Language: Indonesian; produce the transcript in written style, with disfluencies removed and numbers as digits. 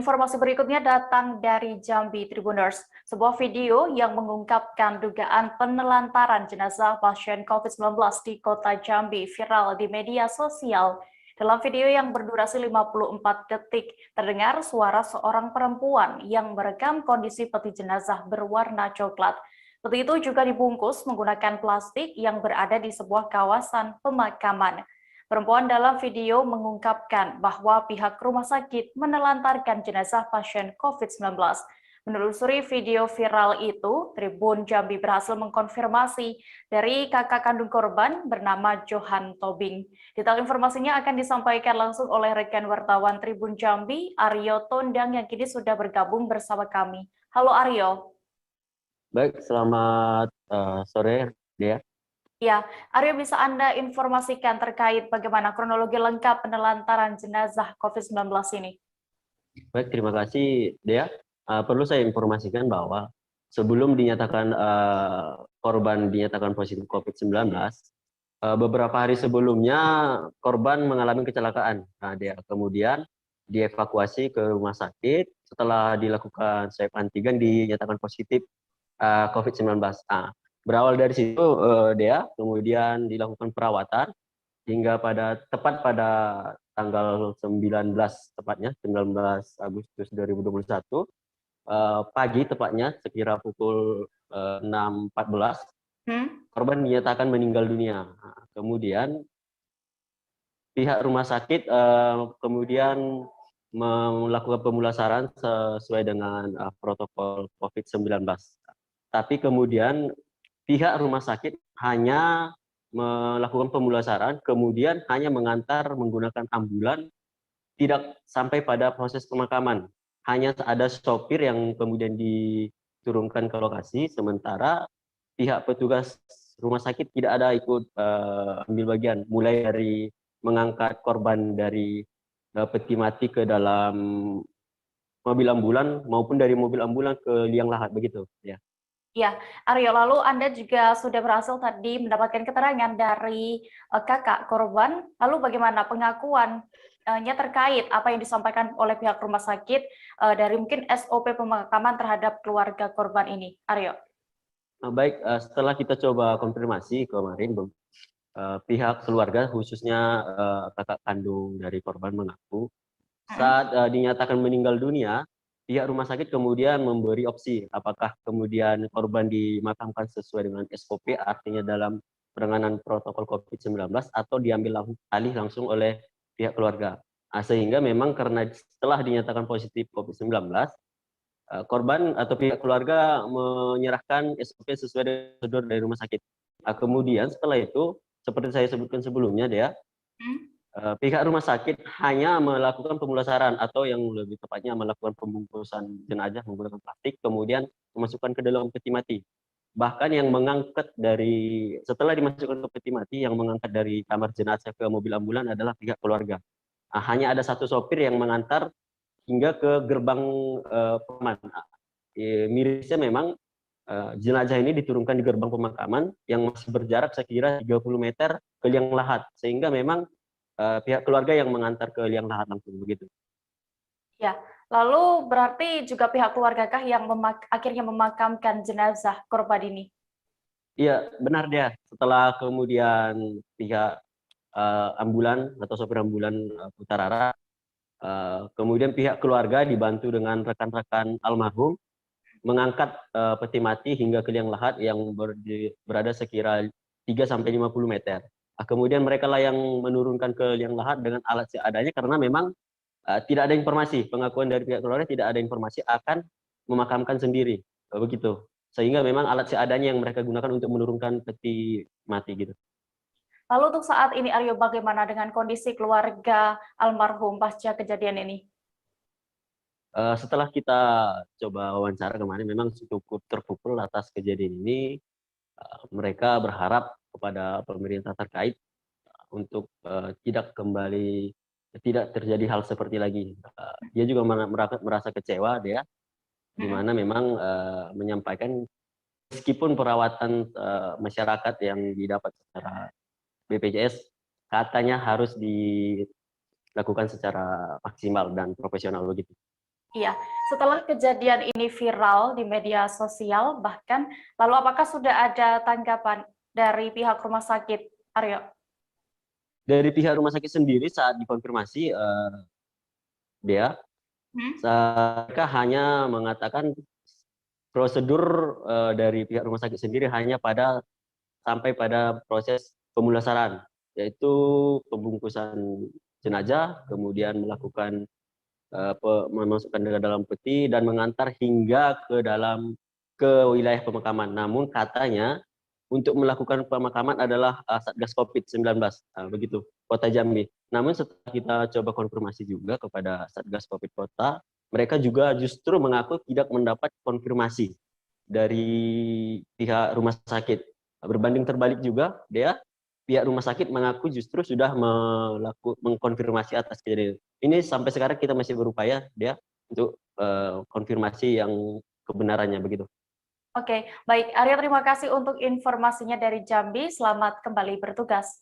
Informasi berikutnya datang dari Jambi Tribuners. Sebuah video yang mengungkapkan dugaan penelantaran jenazah pasien COVID-19 di kota Jambi viral di media sosial. Dalam video yang berdurasi 54 detik, terdengar suara seorang perempuan yang merekam kondisi peti jenazah berwarna coklat. Peti itu juga dibungkus menggunakan plastik yang berada di sebuah kawasan pemakaman. Perempuan dalam video mengungkapkan bahwa pihak rumah sakit menelantarkan jenazah pasien COVID-19. Menelusuri video viral itu, Tribun Jambi berhasil mengkonfirmasi dari kakak kandung korban bernama Johan Tobing. Detail informasinya akan disampaikan langsung oleh rekan wartawan Tribun Jambi, Aryo Tondang, yang kini sudah bergabung bersama kami. Halo Aryo. Baik, selamat sore, Dea. Ya, Aryo, bisa Anda informasikan terkait bagaimana kronologi lengkap penelantaran jenazah COVID-19 ini? Baik, terima kasih, Dea. Perlu saya informasikan bahwa sebelum dinyatakan korban dinyatakan positif COVID-19, beberapa hari sebelumnya korban mengalami kecelakaan. Nah, Dea kemudian dievakuasi ke rumah sakit. Setelah dilakukan swab antigen dinyatakan positif COVID-19. Berawal dari situ, Dea kemudian dilakukan perawatan hingga tepat pada tanggal 19 tepatnya 19 Agustus 2021 pagi tepatnya sekira pukul 6.14 korban dinyatakan meninggal dunia. Kemudian pihak rumah sakit kemudian melakukan pemulasaran sesuai dengan protokol COVID-19. Tapi kemudian pihak rumah sakit hanya melakukan pemulasaran, kemudian hanya mengantar menggunakan ambulan, tidak sampai pada proses pemakaman. Hanya ada sopir yang kemudian diturunkan ke lokasi, sementara pihak petugas rumah sakit tidak ada ikut ambil bagian, mulai dari mengangkat korban dari peti mati ke dalam mobil ambulan maupun dari mobil ambulan ke liang lahat, begitu ya. Ya, Aryo, lalu Anda juga sudah berhasil tadi mendapatkan keterangan dari kakak korban. Lalu bagaimana pengakuannya terkait apa yang disampaikan oleh pihak rumah sakit dari mungkin SOP pemakaman terhadap keluarga korban ini, Aryo? Baik, setelah kita coba konfirmasi kemarin, pihak keluarga khususnya kakak kandung dari korban mengaku saat dinyatakan meninggal dunia, pihak rumah sakit kemudian memberi opsi apakah kemudian korban dimakamkan sesuai dengan SOP, artinya dalam penanganan protokol COVID-19, atau diambil alih langsung oleh pihak keluarga. Sehingga memang karena setelah dinyatakan positif COVID-19, korban atau pihak keluarga menyerahkan SOP sesuai dengan prosedur dari rumah sakit. Kemudian setelah itu, seperti saya sebutkan sebelumnya, pihak rumah sakit hanya melakukan pemulasaran atau yang lebih tepatnya melakukan pembungkusan jenazah menggunakan plastik, kemudian memasukkan ke dalam peti mati. Bahkan yang mengangkat setelah dimasukkan ke peti mati, yang mengangkat dari kamar jenazah ke mobil ambulan adalah pihak keluarga. Hanya ada satu sopir yang mengantar hingga ke gerbang pemakaman. Mirisnya memang jenazah ini diturunkan di gerbang pemakaman yang masih berjarak sekira 30 meter ke liang lahat, sehingga memang pihak keluarga yang mengantar ke liang lahat langsung, begitu. Ya, lalu berarti juga pihak keluargakah yang akhirnya memakamkan jenazah korban ini? Iya, benar dia. Setelah kemudian pihak ambulan atau sopir ambulan Putarara, kemudian pihak keluarga dibantu dengan rekan-rekan almarhum mengangkat peti mati hingga ke liang lahat yang berada sekira 3-50 meter. Kemudian mereka lah yang menurunkan ke liang lahat dengan alat seadanya, karena memang tidak ada informasi, pengakuan dari pihak keluarga tidak ada informasi akan memakamkan sendiri, begitu. Sehingga memang alat seadanya yang mereka gunakan untuk menurunkan peti mati, gitu. Lalu untuk saat ini, Aryo, bagaimana dengan kondisi keluarga almarhum pasca kejadian ini? Setelah kita coba wawancara kemarin, memang cukup terpukul atas kejadian ini. Mereka berharap kepada pemerintah terkait untuk tidak terjadi hal seperti lagi. Dia juga merasa kecewa, di mana memang menyampaikan meskipun perawatan masyarakat yang didapat secara BPJS katanya harus dilakukan secara maksimal dan profesional, begitu. Iya, setelah kejadian ini viral di media sosial, bahkan lalu apakah sudah ada tanggapan dari pihak rumah sakit, Aryo? Dari pihak rumah sakit sendiri saat dikonfirmasi, dia Hmm? mereka hanya mengatakan prosedur dari pihak rumah sakit sendiri hanya sampai pada proses pemulasaran, yaitu pembungkusan jenazah, kemudian melakukan memasukkan ke dalam peti dan mengantar hingga ke wilayah pemakaman. Namun katanya untuk melakukan pemakaman adalah Satgas COVID-19, begitu Kota Jambi. Namun setelah kita coba konfirmasi juga kepada Satgas COVID Kota, mereka juga justru mengaku tidak mendapat konfirmasi dari pihak rumah sakit. Berbanding terbalik juga, pihak rumah sakit mengaku justru sudah mengkonfirmasi atas kejadian ini. Sampai sekarang kita masih berupaya untuk konfirmasi yang kebenarannya begitu. Oke, baik. Aryo, terima kasih untuk informasinya dari Jambi. Selamat kembali bertugas.